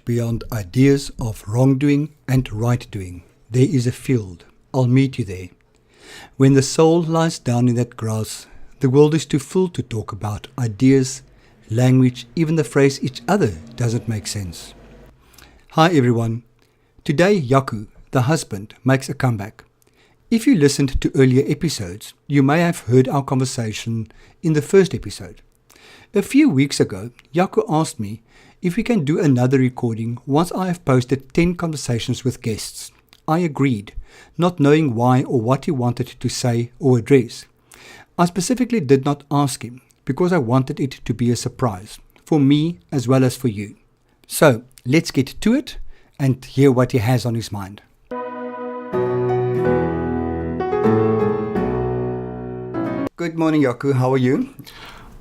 beyond ideas of wrongdoing and right doing. There is a field. I'll meet you there. When the soul lies down in that grass, the world is too full to talk about ideas, language, even the phrase each other doesn't make sense. Hi everyone. Today Jaco, the husband, makes a comeback. If you listened to earlier episodes, you may have heard our conversation in the first episode. A few weeks ago, Jaco asked me if we can do another recording once I have posted 10 conversations with guests. I agreed, not knowing why or what he wanted to say or address. I specifically did not ask him because I wanted it to be a surprise, for me as well as for you. So, let's get to it and hear what he has on his mind. Good morning, Jaco. How are you?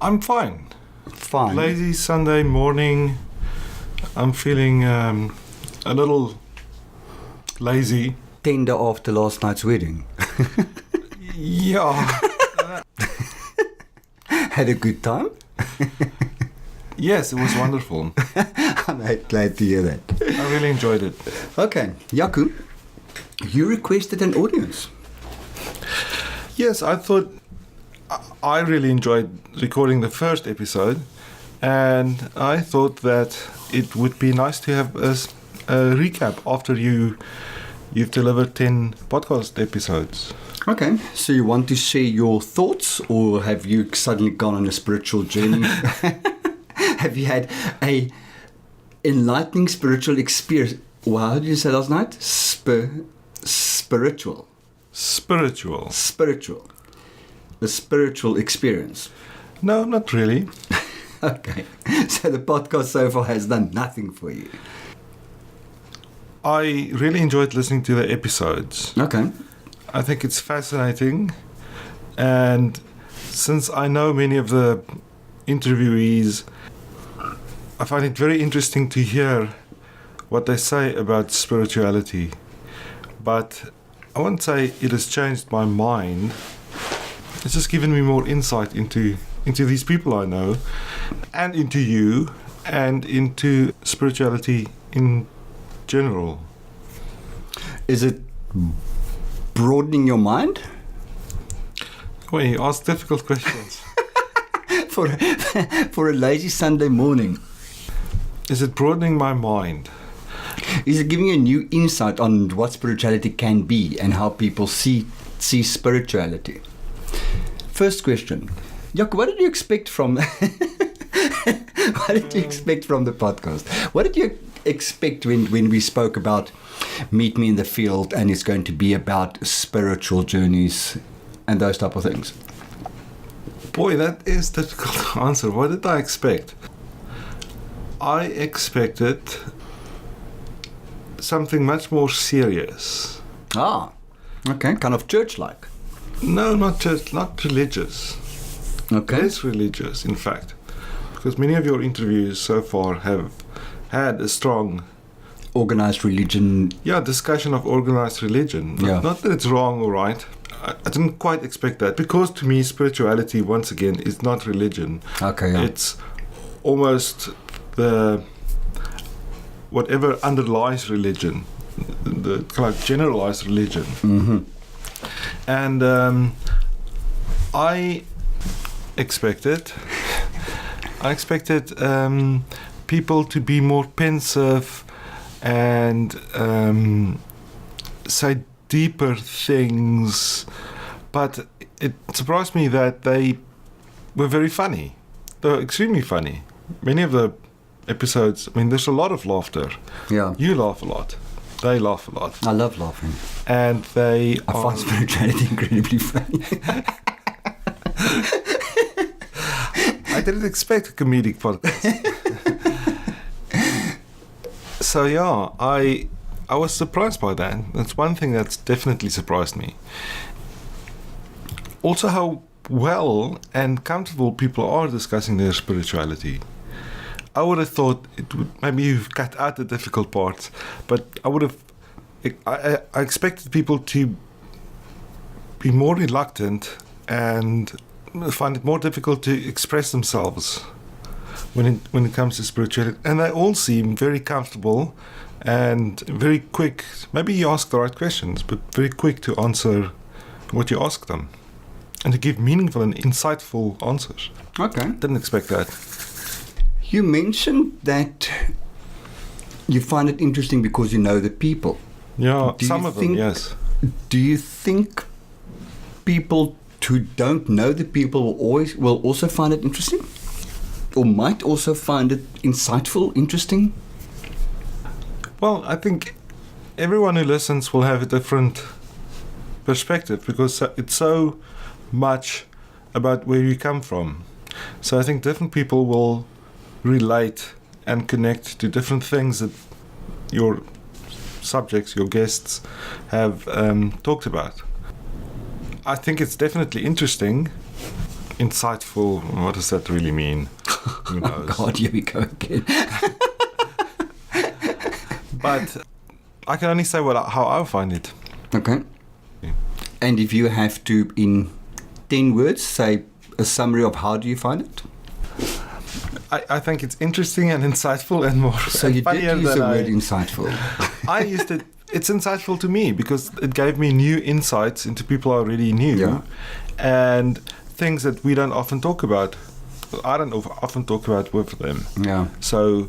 I'm fine. Fine. Lazy Sunday morning. I'm feeling a little lazy. Tender after last night's wedding. Yeah. Had a good time? Yes, it was wonderful. I'm glad to hear that. I really enjoyed it. Okay, Jaco, you requested an audience. Yes, I thought I really enjoyed recording the first episode, and I thought that it would be nice to have a recap after you've delivered 10 podcast episodes. Okay, so you want to share your thoughts, or have you suddenly gone on a spiritual journey? Have you had a enlightening spiritual experience? Well, how did you say last night? Spiritual. A spiritual experience. No, not really. Okay, so the podcast so far has done nothing for you. I really enjoyed listening to the episodes. Okay. I think it's fascinating, and since I know many of the interviewees, I find it very interesting to hear what they say about spirituality. But I won't say it has changed my mind. It's just given me more insight into these people I know, and into you, and into spirituality in general. Is it broadening your mind? Well, you ask difficult questions. for a lazy Sunday morning. Is it broadening my mind? Is it giving you a new insight on what spirituality can be and how people see spirituality? First question. Jaco, what did you expect from the podcast? What did you expect when we spoke about Meet Me in the Field and it's going to be about spiritual journeys and those type of things? Boy, that is difficult to answer. What did I expect? I expected something much more serious. Ah, okay, kind of church-like. No, not church, not religious. Okay. Less religious, in fact. Because many of your interviews so far have had a strong organized religion. Yeah, discussion of organized religion. Yeah. Not that it's wrong or right. I didn't quite expect that, because to me spirituality, once again, is not religion. Okay, yeah. It's almost the whatever underlies religion, the kind of generalized religion. Mm-hmm. And I expected people to be more pensive and say deeper things, but it surprised me that they were very funny. They were extremely funny. Many of the episodes, I mean, there's a lot of laughter. Yeah. You laugh a lot. They laugh a lot. I love laughing. And I find spirituality incredibly funny. I didn't expect a comedic podcast. So yeah, I was surprised by that. That's one thing that's definitely surprised me. Also how well and comfortable people are discussing their spirituality. I would have thought it would, maybe you've cut out the difficult parts, but I expected people to be more reluctant and find it more difficult to express themselves when it comes to spirituality, and they all seem very comfortable and very quick. Maybe you ask the right questions, but very quick to answer what you ask them, and to give meaningful and insightful answers. Okay. Didn't expect that. You mentioned that you find it interesting because you know the people. Yeah, Do some you of them, think- yes. Do you think people who don't know the people will also find it interesting? Or might also find it insightful, interesting? Well, I think everyone who listens will have a different perspective, because it's so much about where you come from. So I think different people will relate and connect to different things that your subjects, your guests have talked about. I think it's definitely interesting, insightful. What does that really mean? Who knows? Oh God, here we go again. But I can only say how I find it. Okay. Yeah. And if you have to, in 10 words, say a summary of how do you find it? I think it's interesting and insightful and more. So you did funnier use the than word insightful. I used it. It's insightful to me because it gave me new insights into people I already knew, Yeah. and things that we don't often talk about. I don't often talk about with them. Yeah. So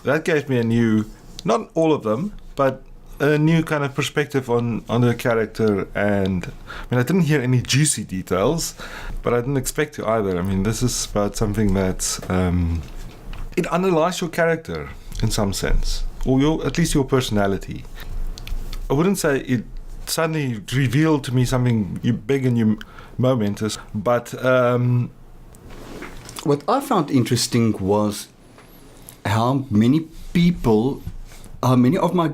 that gave me a new, not all of them, but a new kind of perspective on the character. And I mean, I didn't hear any juicy details, but I didn't expect to either. I mean, this is about something that's it underlies your character in some sense, or at least your personality. I wouldn't say it suddenly revealed to me something big and momentous, but What I found interesting was how many of my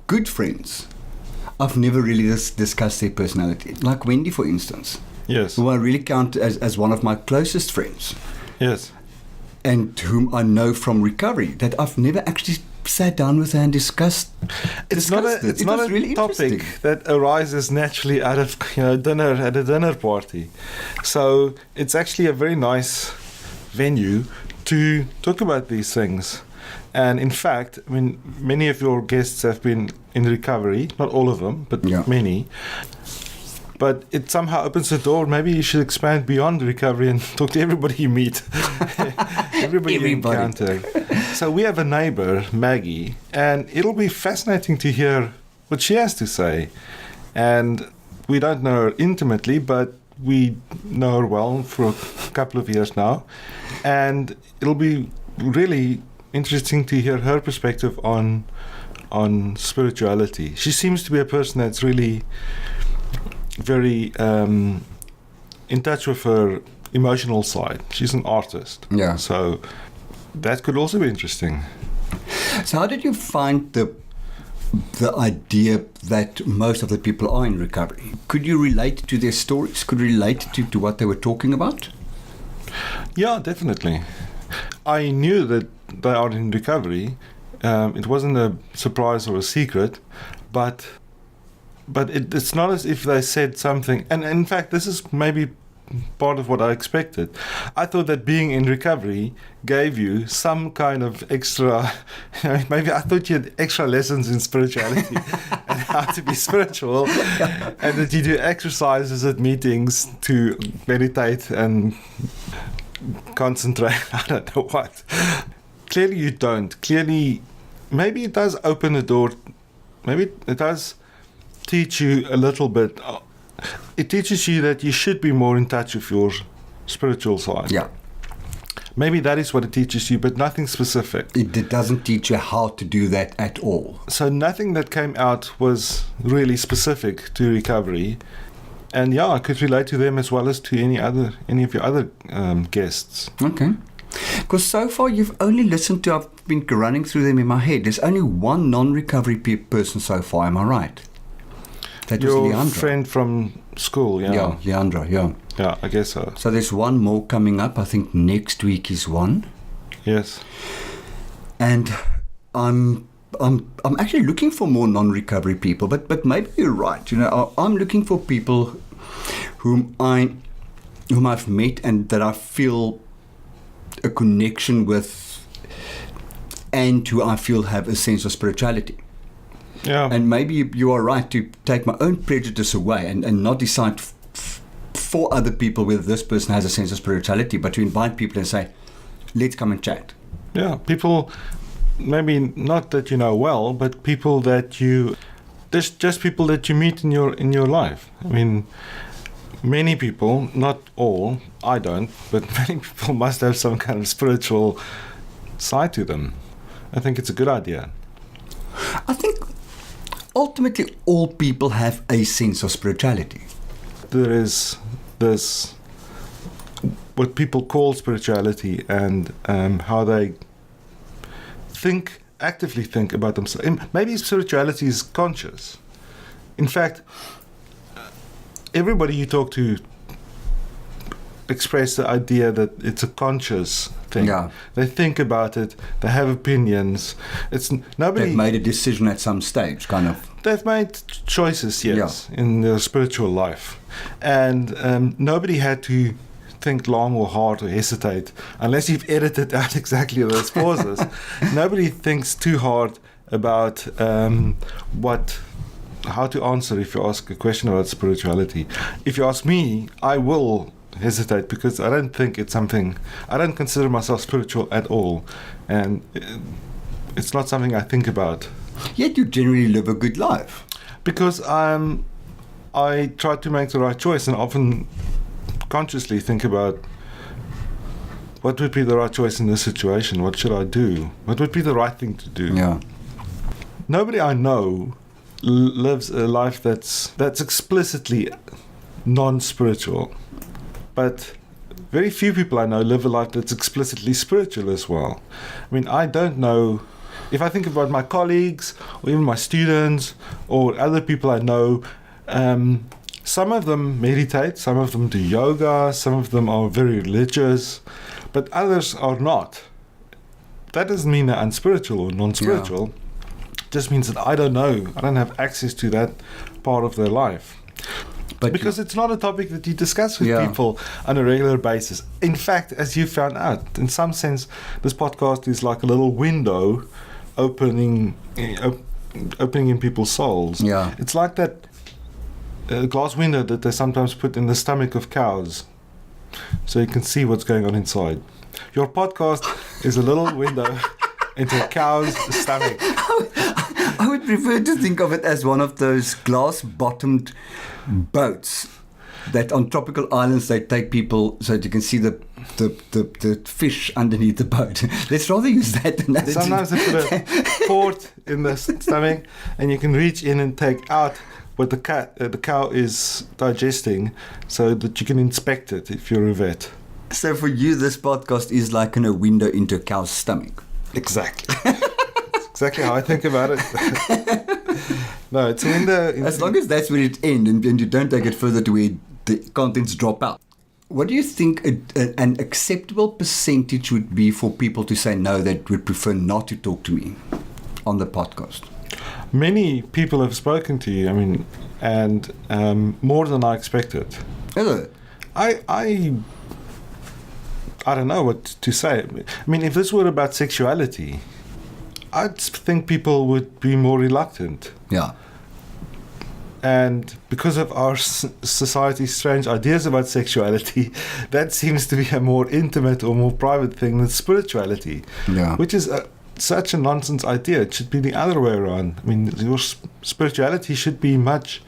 good friends, I've never really discussed their personality. Like Wendy, for instance, yes, who I really count as one of my closest friends, yes. and whom I know from recovery, that I've never actually sat down with her and discussed It's not it. a It was really topic interesting. that arises naturally out of dinner at a dinner party. So it's actually a very nice venue to talk about these things. And in fact, I mean, many of your guests have been in recovery, not all of them, but Yeah. many. But it somehow opens the door. Maybe you should expand beyond recovery and talk to everybody you meet, everybody you encounter. So we have a neighbor, Maggie, and it'll be fascinating to hear what she has to say. And we don't know her intimately, but we know her well for a couple of years now. And it'll be really interesting to hear her perspective on spirituality. She seems to be a person that's really very in touch with her emotional side. She's an artist. Yeah. So that could also be interesting. So how did you find the idea that most of the people are in recovery? Could you relate to their stories? Could you relate to what they were talking about? Yeah, definitely. I knew that they are in recovery. It wasn't a surprise or a secret, but it's not as if they said something. And in fact, this is maybe part of what I expected. I thought that being in recovery gave you some kind of extra, maybe I thought you had extra lessons in spirituality and how to be spiritual, and that you do exercises at meetings to meditate and concentrate. I don't know what. Clearly you don't. Clearly, maybe it does open the door. Maybe it does teach you a little bit. It teaches you that you should be more in touch with your spiritual side. Yeah. Maybe that is what it teaches you, but nothing specific. It doesn't teach you how to do that at all. So nothing that came out was really specific to recovery. And yeah, I could relate to them as well as to any of your other guests. Okay. Because so far you've only listened to, I've been running through them in my head. There's only one non-recovery person so far, am I right? That Your was Leandra. friend from school, yeah. Yeah, Leandra, yeah. Yeah, I guess so. So there's one more coming up. I think next week is one. Yes. And I'm actually looking for more non-recovery people, but maybe you're right. You know, I'm looking for people whom I've met and that I feel a connection with and who I feel have a sense of spirituality. Yeah. And maybe you are right to take my own prejudice away and not decide for other people whether this person has a sense of spirituality, but to invite people and say, let's come and chat. Yeah, people, maybe not that you know well, but people that you, just people that you meet in your life. I mean, many people, not all, I don't, but many people must have some kind of spiritual side to them. I think it's a good idea. I think ultimately all people have a sense of spirituality. There is this, what people call spirituality, and how they actively think about themselves. Maybe spirituality is conscious. In fact, everybody you talk to express the idea that it's a conscious thing. Yeah. They think about it, they have opinions. They've made a decision at some stage, kind of. They've made choices, yes, in their spiritual life. And nobody had to think long or hard or hesitate, unless you've edited out exactly those pauses. Nobody thinks too hard about how to answer if you ask a question about spirituality. If you ask me, I will hesitate, because I don't think it's something, I don't consider myself spiritual at all, and it's not something I think about. Yet you generally live a good life. Because I try to make the right choice, and often consciously think about what would be the right choice in this situation, what should I do, what would be the right thing to do. Yeah. Nobody I know lives a life that's explicitly non-spiritual. But very few people I know live a life that's explicitly spiritual as well. I mean, I don't know, if I think about my colleagues, or even my students, or other people I know, some of them meditate, some of them do yoga, some of them are very religious, but others are not. That doesn't mean they're unspiritual or non-spiritual. It just means that I don't know. I don't have access to that part of their life. But because it's not a topic that you discuss with people on a regular basis. In fact, as you found out, in some sense, this podcast is like a little window opening in people's souls. Yeah. It's like that glass window that they sometimes put in the stomach of cows, so you can see what's going on inside. Your podcast is a little window into a cow's stomach. I would prefer to think of it as one of those glass-bottomed boats that on tropical islands they take people so that you can see the fish underneath the boat. Let's rather use that analogy. Sometimes they put a port in the stomach, and you can reach in and take out what the cow is digesting, so that you can inspect it if you're a vet. So for you, this podcast is like a window into a cow's stomach. Exactly. Exactly how I think about it. No, it's a window. As long as that's where it ends, and you don't take it further to where the contents drop out. What do you think an acceptable percentage would be for people to say no, that would prefer not to talk to me on the podcast? Many people have spoken to you, I mean, and more than I expected. Is it? I don't know what to say. I mean, if this were about sexuality, I'd think people would be more reluctant. Yeah. And because of our society's strange ideas about sexuality, that seems to be a more intimate or more private thing than spirituality. Yeah. Which is such a nonsense idea. It should be the other way around. I mean, your spirituality should be a much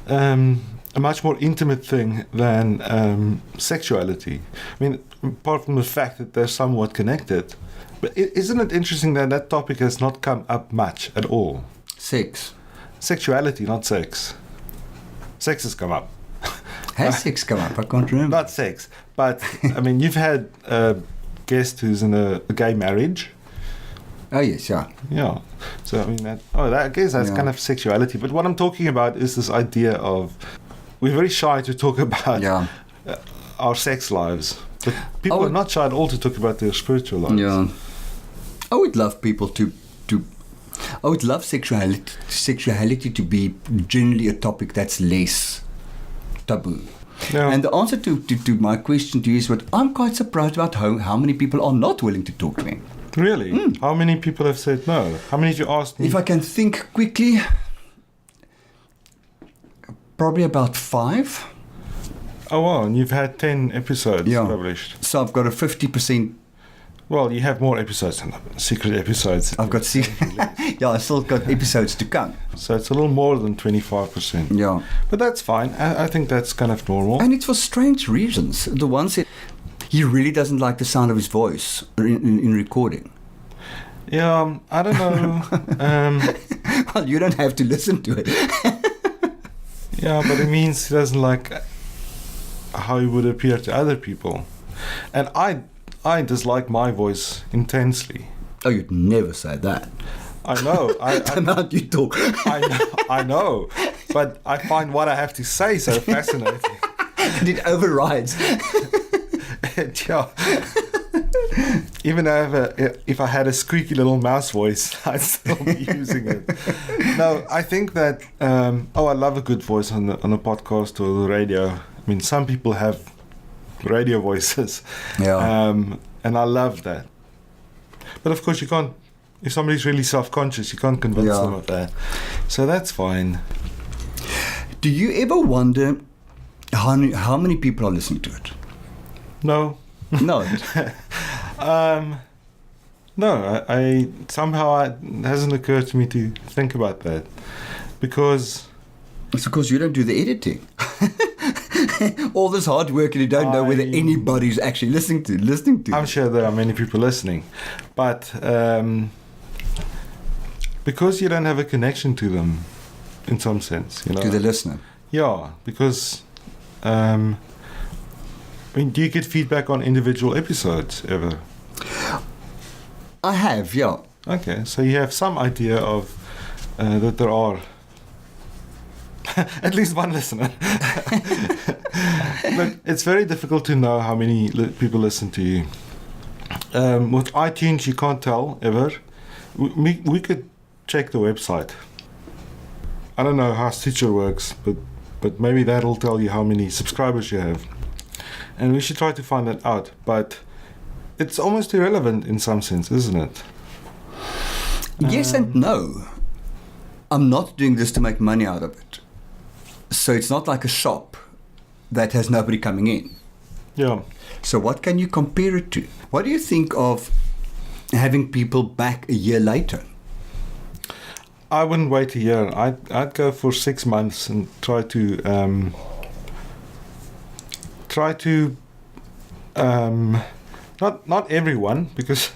more intimate thing than sexuality. I mean, apart from the fact that they're somewhat connected. But isn't it interesting that that topic has not come up much at all? Sex. Sexuality, not sex. Sex has come up. Has sex come up? I can't remember. Not sex. But, I mean, you've had a guest who's in a gay marriage. Oh, yes, yeah. Yeah. So, I mean, I guess that's kind of sexuality. But what I'm talking about is this idea of, we're very shy to talk about our sex lives. But people are not shy at all to talk about their spiritual lives. Yeah. I would love people I would love sexuality to be generally a topic that's less taboo. Yeah. And the answer to my question to you is what I'm quite surprised about how many people are not willing to talk to me. Really? How many people have said no? How many did you ask me? If I can think quickly, probably about 5. Oh, wow. And you've had 10 episodes published. So I've got a 50%. Well, you have more episodes than secret episodes. I've got I still got episodes to come. So it's a little more than 25%. Yeah. But that's fine. I think that's kind of normal. And it's for strange reasons. The one said he really doesn't like the sound of his voice in recording. Yeah, I don't know. Well, you don't have to listen to it. Yeah, but it means he doesn't like how he would appear to other people. And I dislike my voice intensely. Oh, you'd never say that. I know. The amount you talk. I know. But I find what I have to say so fascinating. And it overrides. Yeah. Even if I had a squeaky little mouse voice, I'd still be using it. No, I think that I love a good voice on a podcast or the radio. I mean, some people have radio voices, and I love that. But of course, you can't. If somebody's really self-conscious, you can't convince them of that. So that's fine. Do you ever wonder how many people are listening to it? No. No. No, I somehow it hasn't occurred to me to think about that, because it's because you don't do the editing. All this hard work and you don't know whether anybody's actually listening to. I'm sure there are many people listening, but because you don't have a connection to them, in some sense, you know. To the listener. Yeah, because do you get feedback on individual episodes ever? I have, yeah. Okay, so you have some idea of that there are at least one listener. But it's very difficult to know how many people listen to you. With iTunes, you can't tell ever. We could check the website. I don't know how Stitcher works, but maybe that'll tell you how many subscribers you have. And we should try to find that out. But it's almost irrelevant in some sense, isn't it? Yes and no. I'm not doing this to make money out of it. So it's not like a shop that has nobody coming in. Yeah. So what can you compare it to? What do you think of having people back a year later? I wouldn't wait a year. I'd go for 6 months and try to not everyone, because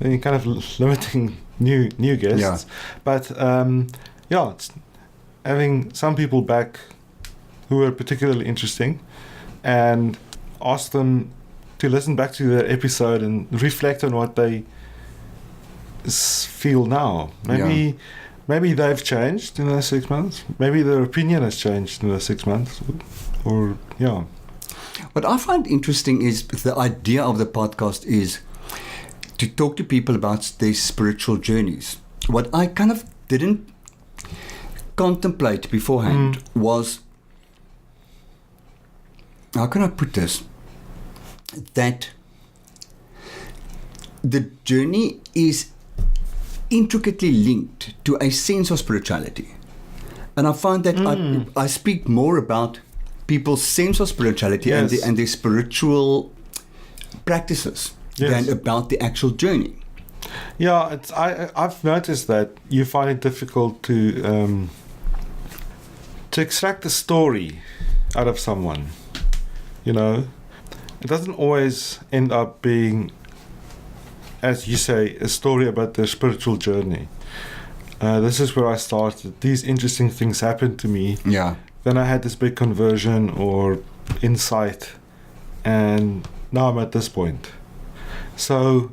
you're kind of limiting new guests. Yeah. But it's having some people back who are particularly interesting, and ask them to listen back to their episode and reflect on what they feel now. Maybe they've changed in those 6 months. Maybe their opinion has changed in those 6 months. Or What I find interesting is the idea of the podcast is to talk to people about their spiritual journeys. What I kind of didn't contemplate beforehand was, how can I put this? That the journey is intricately linked to a sense of spirituality. And I find that I speak more about people's sense of spirituality and their spiritual practices than about the actual journey. Yeah, I've noticed that you find it difficult to extract the story out of someone. You know, it doesn't always end up being, as you say, a story about their spiritual journey. This is where I started. These interesting things happened to me. Yeah. Then I had this big conversion or insight, and now I'm at this point. So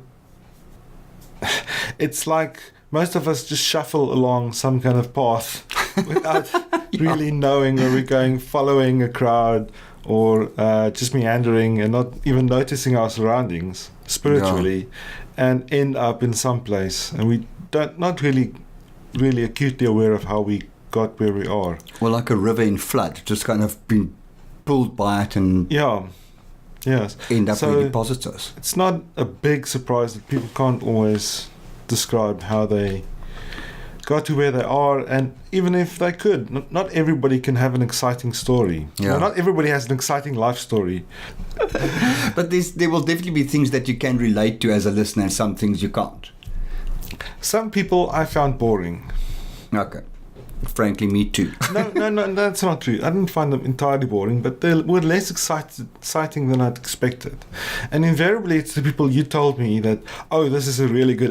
it's like most of us just shuffle along some kind of path without really knowing where we're going, following a crowd, or just meandering and not even noticing our surroundings spiritually, and end up in some place, and we not really acutely aware of how we got where we are. Well, like a river in flood, just kind of been pulled by it and Yes. end up So where it deposits us. it's not a big surprise that people can't always describe how they got to where they are, and even if they could, not everybody can have an exciting story. Yeah. Not everybody has an exciting life story. But there will definitely be things that you can relate to as a listener and some things you can't. Some people I found boring. Okay. Frankly, me too. No, that's not true. I didn't find them entirely boring, but they were less exciting than I'd expected. And invariably, it's the people you told me that, oh, this is a really good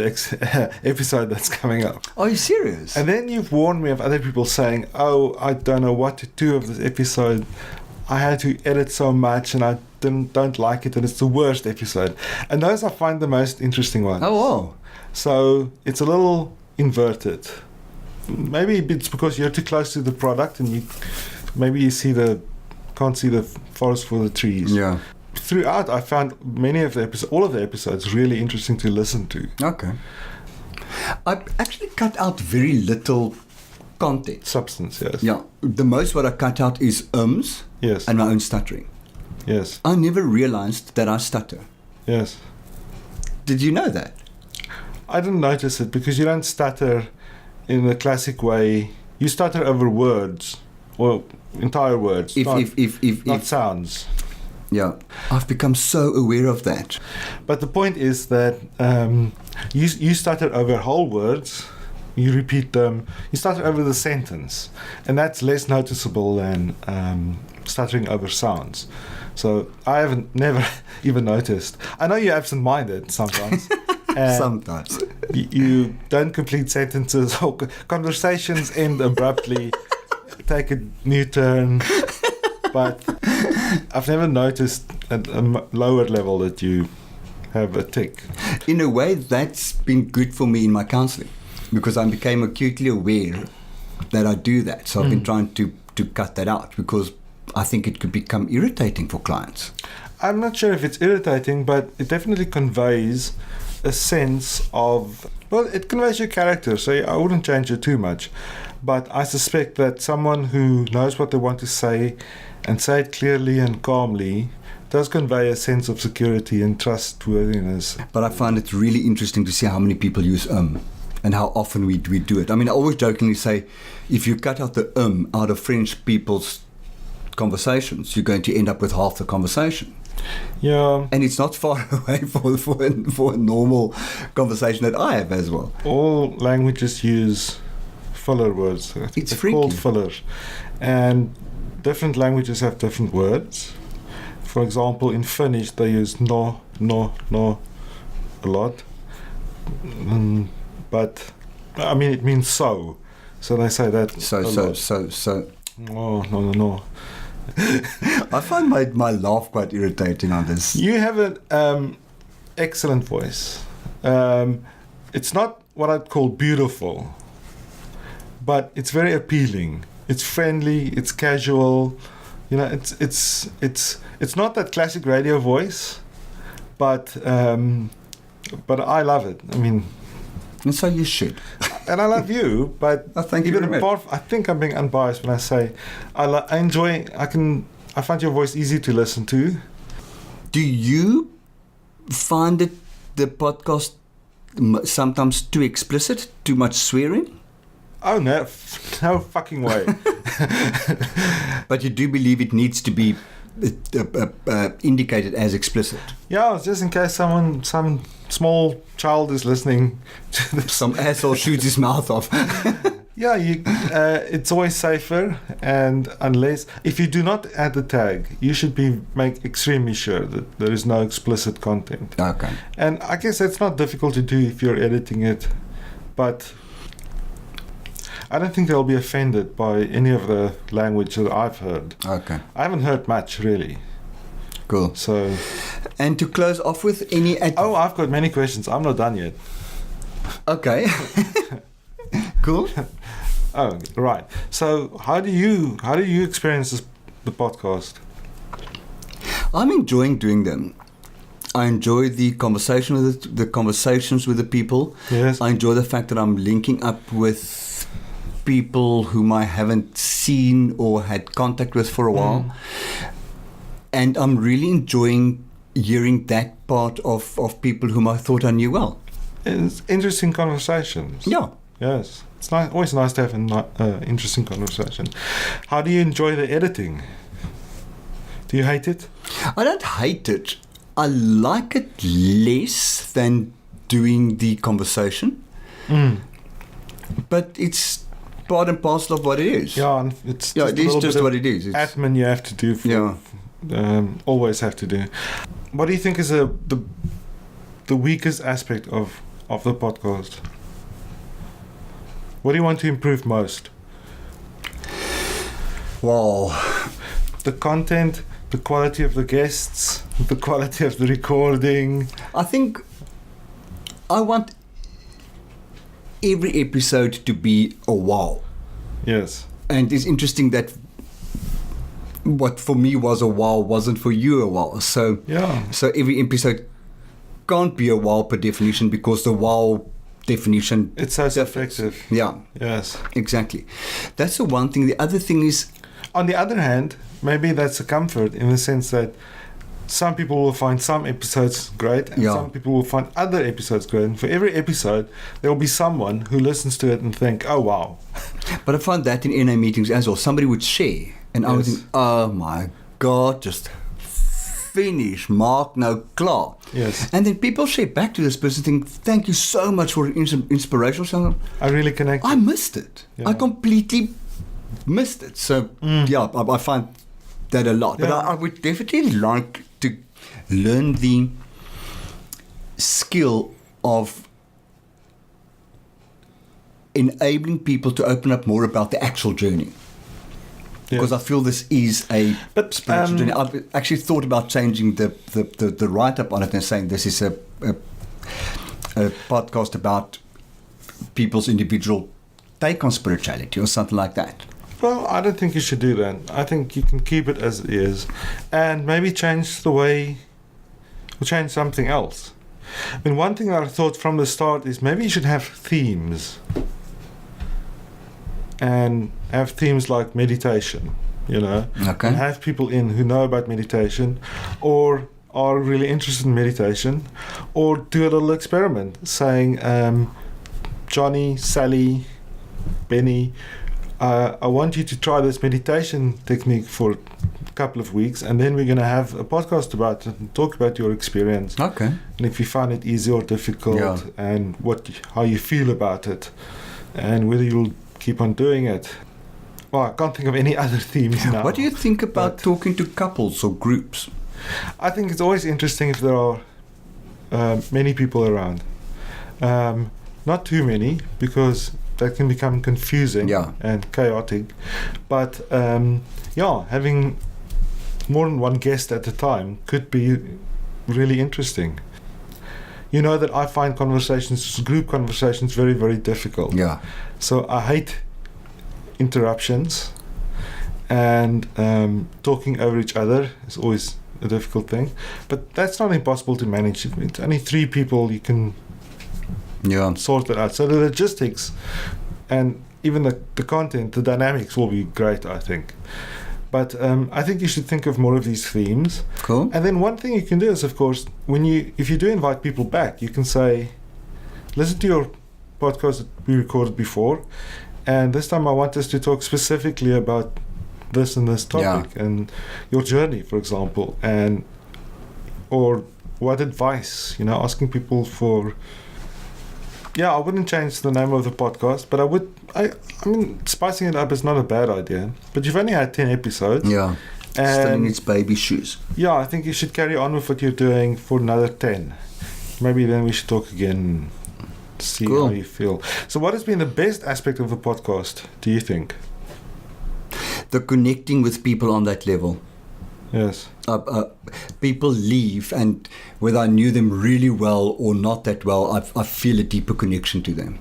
episode that's coming up. Are you serious? And then you've warned me of other people saying, oh, I don't know what to do of this episode. I had to edit so much and I don't like it and it's the worst episode. And those I find the most interesting ones. Oh, wow. So it's a little inverted. Maybe it's because you're too close to the product and you can't see the forest for the trees. Yeah. Throughout, I found all of the episodes really interesting to listen to. Okay. I actually cut out very little content. Substance, yes. Yeah. The most what I cut out is Yes. and my own stuttering. Yes. I never realized that I stutter. Yes. Did you know that? I didn't notice it because you don't stutter in the classic way. You stutter over words, or entire words, not sounds. Yeah, I've become so aware of that. But the point is that you stutter over whole words, you repeat them, you stutter over the sentence, and that's less noticeable than stuttering over sounds. So I never even noticed. I know you're absent-minded sometimes. Sometimes. You don't complete sentences, or conversations end abruptly, take a new turn. But I've never noticed at a lower level that you have a tick. In a way, that's been good for me in my counseling because I became acutely aware that I do that. So I've been trying to cut that out because I think it could become irritating for clients. I'm not sure if it's irritating, but it definitely conveys a sense of, well, it conveys your character, so I wouldn't change it too much. But I suspect that someone who knows what they want to say and say it clearly and calmly does convey a sense of security and trustworthiness. But I find it really interesting to see how many people use and how often we do it. I mean, I always jokingly say, if you cut out the out of French people's conversations, you're going to end up with half the conversation. Yeah. And it's not far away for a normal conversation that I have as well. All languages use filler words. It's They're freaky. called filler. And different languages have different words. For example, in Finnish, they use no a lot. But, I mean, it means so. So they say that So. No. I find my laugh quite irritating on this. You have an excellent voice. It's not what I'd call beautiful, but it's very appealing. It's friendly. It's casual. You know, it's not that classic radio voice, but I love it. I mean, And so you should. and I love you, but Thank you very much. I think I'm being unbiased when I say I enjoy. I find your voice easy to listen to. Do you find the podcast sometimes too explicit, too much swearing? Oh no, no fucking way. But you do believe it needs to be indicated as explicit? Yeah, just in case some small child is listening to this. Some asshole shoots his mouth off. Yeah, it's always safer, and if you do not add the tag, you should make extremely sure that there is no explicit content. Okay. And I guess that's not difficult to do if you're editing it, but I don't think they'll be offended by any of the language that I've heard. Okay. I haven't heard much, really. Cool. So, and to close off with any... I've got many questions. I'm not done yet. Okay. Cool. Oh, right. So, how do you experience the podcast? I'm enjoying doing them. I enjoy the conversations with the people. Yes. I enjoy the fact that I'm linking up with people whom I haven't seen or had contact with for a while. And I'm really enjoying hearing that part of people whom I thought I knew well. It's interesting conversations. Yeah. Yes. It's always nice to have an interesting conversation. How do you enjoy the editing? Do you hate it? I don't hate it. I like it less than doing the conversation. But it's part and parcel of what it is. Yeah, and it's it is just what it is. It's admin you have to do. Always have to do. What do you think is the weakest aspect of the podcast? What do you want to improve most? Wow. The content, the quality of the guests, the quality of the recording. I think I want every episode to be a wow. Yes. And it's interesting that what for me was a wow wasn't for you a wow. So every episode can't be a wow per definition, because the wow definition, it's so subjective. Yeah. Yes. Exactly. That's the one thing. The other thing is, on the other hand, maybe that's a comfort in the sense that some people will find some episodes great, and some people will find other episodes great. And for every episode, there will be someone who listens to it and think, "Oh wow!" But I found that in NA meetings as well. Somebody would share, and I would think, "Oh my God, just finish, Mark, no klaar." Yes. And then people share back to this person, think, "Thank you so much for inspirational." So I really connect. I missed it. Yeah. I completely missed it. So I find that a lot. But I would definitely like to learn the skill of enabling people to open up more about the actual journey. Because I feel this is a spiritual journey. I've actually thought about changing the write-up on it and saying this is a podcast about people's individual take on spirituality or something like that. Well, I don't think you should do that. I think you can keep it as it is and maybe change the way, or change something else. I mean, one thing that I thought from the start is maybe you should have themes. And have themes like meditation, Okay. and have people in who know about meditation or are really interested in meditation, or do a little experiment saying, Johnny, Sally, Benny, I want you to try this meditation technique for a couple of weeks, and then we're going to have a podcast about it and talk about your experience. Okay. And if you find it easy or difficult, and how you feel about it, and whether you'll keep on doing it. Well, I can't think of any other themes now. What do you think about talking to couples or groups? I think it's always interesting if there are many people around. Not too many, because that can become confusing and chaotic. But having more than one guest at a time could be really interesting. You know that I find group conversations, very, very difficult. Yeah. So I hate interruptions, and talking over each other is always a difficult thing. But that's not impossible to manage. If it's only 3 people, you can sort it out. So the logistics and even the content, the dynamics will be great, I think. But I think you should think of more of these themes. Cool. And then one thing you can do is, of course, if you do invite people back, you can say, listen to your podcast that we recorded before, and this time I want us to talk specifically about this and this topic and your journey, for example, or what advice, asking people for. I wouldn't change the name of the podcast, but I mean, spicing it up is not a bad idea. But you've only had 10 episodes. Yeah. Still in its baby shoes. Yeah, I think you should carry on with what you're doing for another 10. Maybe then we should talk again, see how you feel. So what has been the best aspect of the podcast, do you think? The connecting with people on that level. Yes. People leave, and whether I knew them really well or not that well, I feel a deeper connection to them.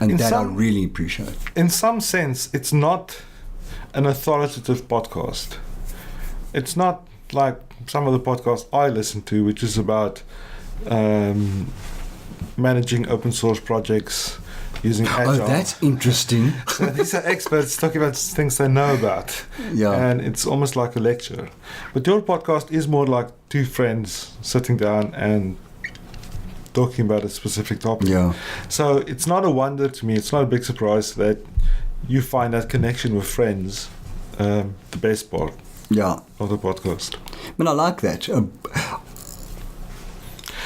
And I really appreciate. In some sense, it's not an authoritative podcast. It's not like some of the podcasts I listen to, which is about managing open source projects using Agile. Oh, that's interesting. So these are experts talking about things they know about. Yeah. And it's almost like a lecture. But your podcast is more like two friends sitting down and talking about a specific topic. Yeah. So it's not a wonder to me, it's not a big surprise that you find that connection with friends the best part Yeah. of the podcast. But I like that.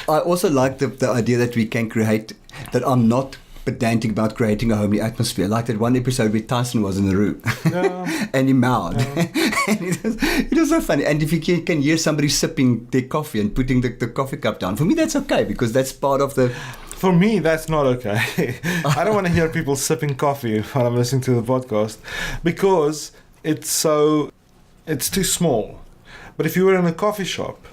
I also like the idea that we can create, that I'm not pedantic about creating a homely atmosphere. Like that one episode where Tyson was in the room Yeah. and he mowed. Yeah. And it was so funny. And if you can hear somebody sipping their coffee and putting the coffee cup down, for me that's okay, because that's part of the... For me, that's not okay. I don't want to hear people sipping coffee while I'm listening to the podcast, because it's too small. But if you were in a coffee shop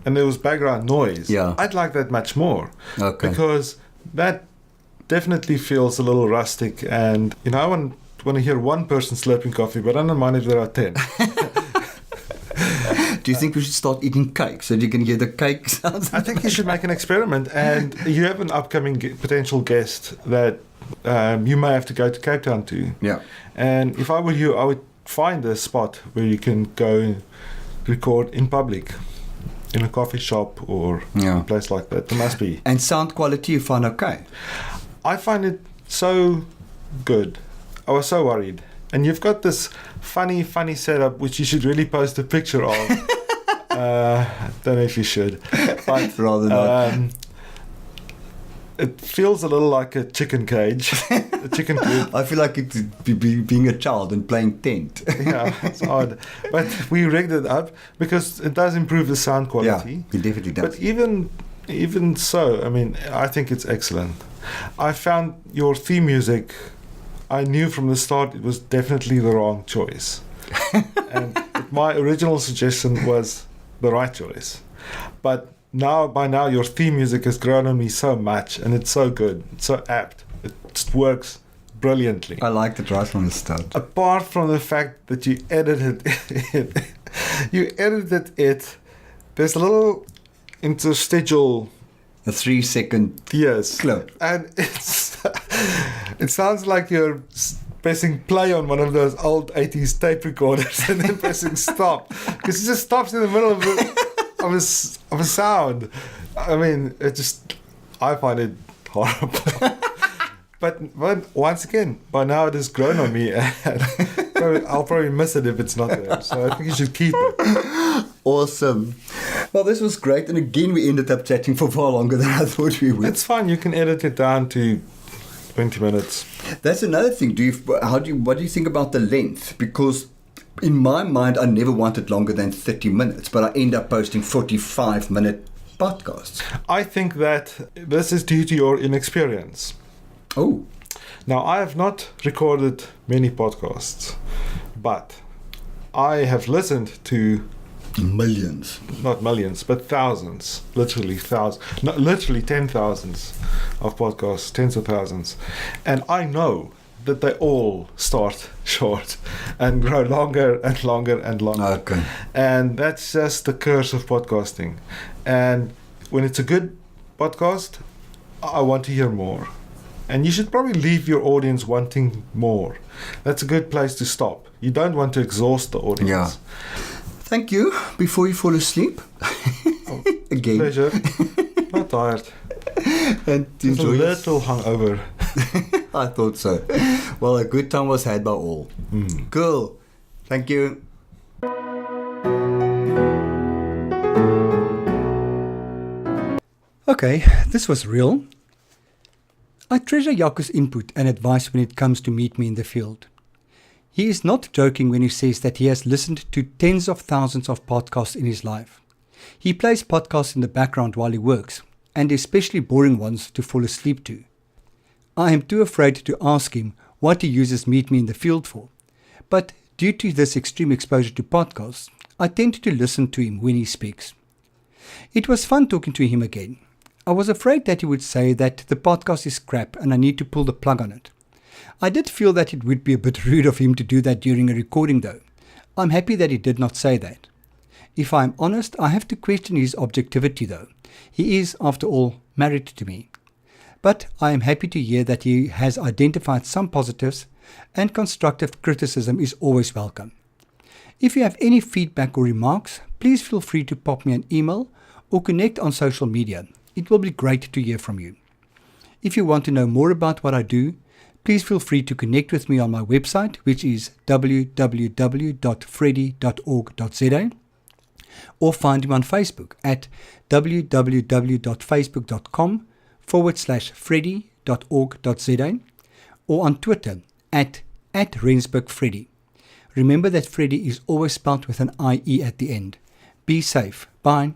and there was background noise, Yeah. I'd like that much more. Okay. Because that definitely feels a little rustic, and I want to hear one person slurping coffee, but I don't mind if there are 10. Do you think we should start eating cake so you can hear the cake sounds? I think you should make an experiment, and you have an upcoming potential guest that you may have to go to Cape Town to. Yeah. And if I were you, I would find a spot where you can go record in public, in a coffee shop or Yeah. a place like that. There must be. And sound quality you find okay? I find it so good. I was so worried. And you've got this funny setup which you should really post a picture of. Don't know if you should. But Rather not. it feels a little like a chicken cage. A chicken coop. I feel like it's being a child and playing tent. Yeah, it's odd. But we rigged it up because it does improve the sound quality. Yeah, it definitely does. But even so, I mean, I think it's excellent. I found your theme music, I knew from the start it was definitely the wrong choice. And my original suggestion was the right choice. But by now your theme music has grown on me so much, and it's so good, it's so apt. It just works brilliantly. I liked it right from the start. Apart from the fact that you edited it, there's a little interstitial A 3-second clip. and it sounds like you're pressing play on one of those old 80s tape recorders and then pressing stop, because it just stops in the middle of a sound. I mean, I find it horrible. But once again, by now it has grown on me, and I'll probably miss it if it's not there. So I think you should keep it. Awesome. Well, this was great, and again we ended up chatting for far longer than I thought we would. It's fine. You can edit it down to 20 minutes. That's another thing. What do you think about the length? Because in my mind, I never wanted longer than 30 minutes, but I end up posting 45-minute podcasts. I think that this is due to your inexperience. Oh. Now, I have not recorded many podcasts, but I have listened to Millions. not millions, but thousands, literally thousands, no, literally 10,000s of podcasts, tens of thousands. And I know that they all start short and grow longer and longer and longer. Okay. And that's just the curse of podcasting. And when it's a good podcast, I want to hear more. And you should probably leave your audience wanting more. That's a good place to stop. You don't want to exhaust the audience. Yeah. Thank you. Before you fall asleep. Again. Pleasure. Not tired. And Just a enjoy little hungover. I thought so. Well, a good time was had by all. Cool. Thank you. Okay, this was real. I treasure Jaco's input and advice when it comes to meet me in the field. He is not joking when he says that he has listened to tens of thousands of podcasts in his life. He plays podcasts in the background while he works, and especially boring ones to fall asleep to. I am too afraid to ask him what he uses Meet Me in the Field for, but due to this extreme exposure to podcasts, I tend to listen to him when he speaks. It was fun talking to him again. I was afraid that he would say that the podcast is crap and I need to pull the plug on it. I did feel that it would be a bit rude of him to do that during a recording though. I'm happy that he did not say that. If I'm honest, I have to question his objectivity though. He is, after all, married to me. but I am happy to hear that he has identified some positives, and constructive criticism is always welcome. If you have any feedback or remarks, please feel free to pop me an email or connect on social media. It will be great to hear from you. If you want to know more about what I do, please feel free to connect with me on my website, which is www.freddie.org.za, or find me on Facebook at www.facebook.com/freddie.org.za, or on Twitter at @RensburgFreddie. Remember that Freddie is always spelled with an IE at the end. Be safe. Bye.